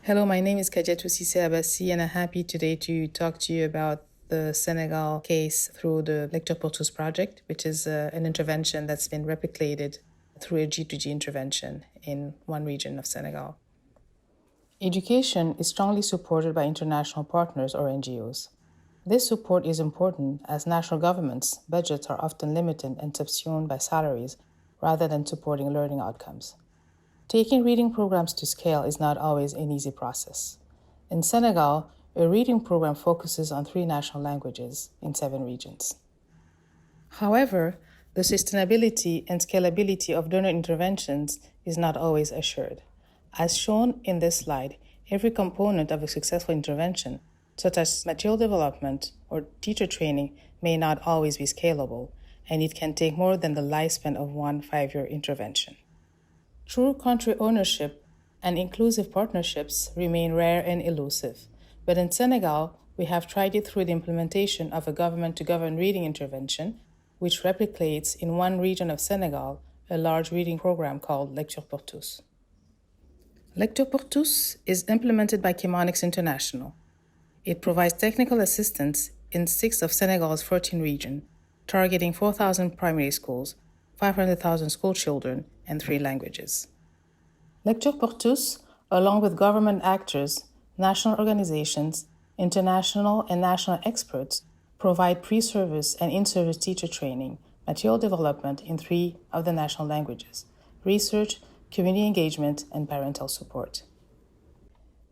Hello, my name is Kadiatou Abbassi, and I'm happy today to talk to you about the Senegal case through the Lecture pour Tous project, which is an intervention that's been replicated through a G2G intervention in one region of Senegal. Education is strongly supported by international partners or NGOs. This support is important as national governments' budgets are often limited and subsumed by salaries rather than supporting learning outcomes. Taking reading programs to scale is not always an easy process. In Senegal, a reading program focuses on 3 national languages in 7 regions. However, the sustainability and scalability of donor interventions is not always assured. As shown in this slide, every component of a successful intervention, such as material development or teacher training, may not always be scalable, and it can take more than the lifespan of one 5-year intervention. True country ownership and inclusive partnerships remain rare and elusive, but in Senegal, we have tried it through the implementation of a government-to-government reading intervention, which replicates in one region of Senegal a large reading program called Lecture pour Tous. Lecture pour Tous is implemented by Chemonics International. It provides technical assistance in 6 of Senegal's 14 regions, targeting 4,000 primary schools, 500,000 school children, and 3 languages. Lecture pour Tous, along with government actors, national organizations, international and national experts, provide pre-service and in-service teacher training, material development in 3 of the national languages, research, community engagement, and parental support.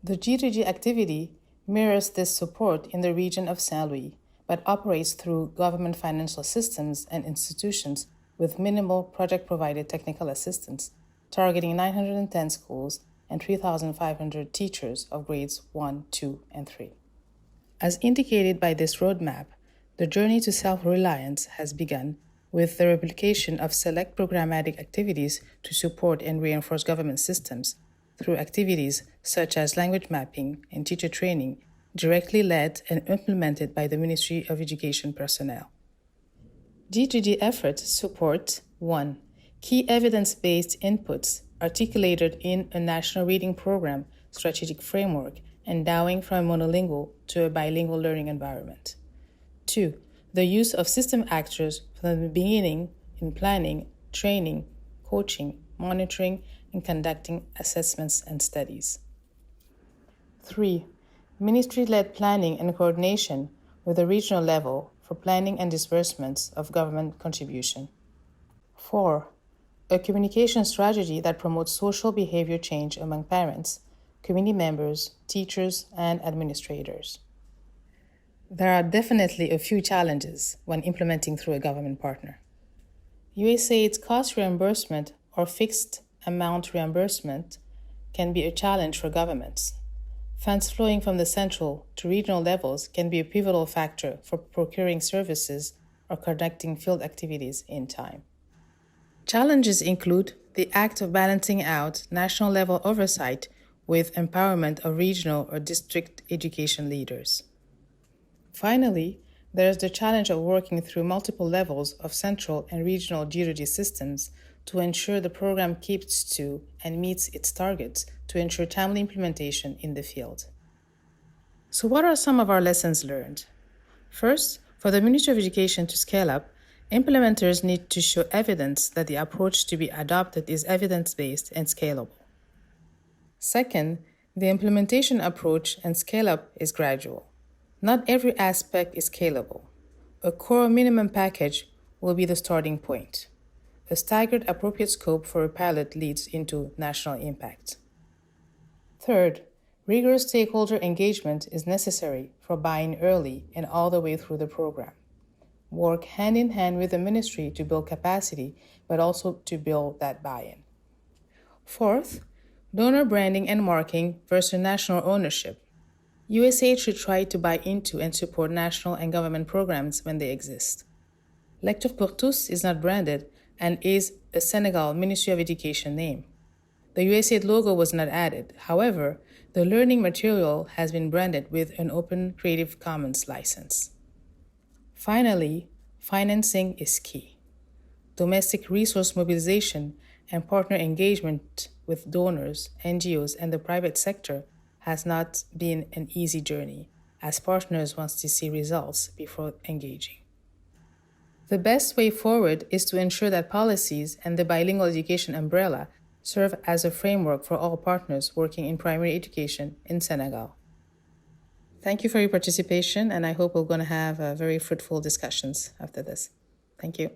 The G2G activity mirrors this support in the region of Saint-Louis, but operates through government financial systems and institutions with minimal project-provided technical assistance, targeting 910 schools and 3,500 teachers of grades 1, 2, and 3. As indicated by this roadmap, the journey to self-reliance has begun with the replication of select programmatic activities to support and reinforce government systems through activities such as language mapping and teacher training, directly led and implemented by the Ministry of Education personnel. G2G efforts support 1. Key evidence-based inputs articulated in a national reading program strategic framework endowing from a monolingual to a bilingual learning environment. 2. The use of system actors from the beginning in planning, training, coaching, monitoring, and conducting assessments and studies. 3. Ministry-led planning and coordination with the regional level for planning and disbursements of government contribution. 4. A communication strategy that promotes social behavior change among parents, community members, teachers, and administrators. There are definitely a few challenges when implementing through a government partner. USAID's cost reimbursement or fixed amount reimbursement can be a challenge for governments. Funds flowing from the central to regional levels can be a pivotal factor for procuring services or conducting field activities in time. Challenges include the act of balancing out national level oversight with empowerment of regional or district education leaders. Finally, there is the challenge of working through multiple levels of central and regional G2G systems to ensure the program keeps to and meets its targets to ensure timely implementation in the field. So what are some of our lessons learned? First, for the Ministry of Education to scale up, implementers need to show evidence that the approach to be adopted is evidence-based and scalable. Second, the implementation approach and scale-up is gradual. Not every aspect is scalable. A core minimum package will be the starting point. A staggered appropriate scope for a pilot leads into national impact. Third, rigorous stakeholder engagement is necessary for buy-in early and all the way through the program. Work hand in hand with the ministry to build capacity, but also to build that buy-in. Fourth, donor branding and marking versus national ownership. USAID should try to buy into and support national and government programs when they exist. Lecture pour Tous is not branded and is a Senegal Ministry of Education name. The USAID logo was not added. However, the learning material has been branded with an Open Creative Commons license. Finally, financing is key. Domestic resource mobilization and partner engagement with donors, NGOs, and the private sector has not been an easy journey, as partners want to see results before engaging. The best way forward is to ensure that policies and the bilingual education umbrella serve as a framework for all partners working in primary education in Senegal. Thank you for your participation, and I hope we're going to have very fruitful discussions after this. Thank you.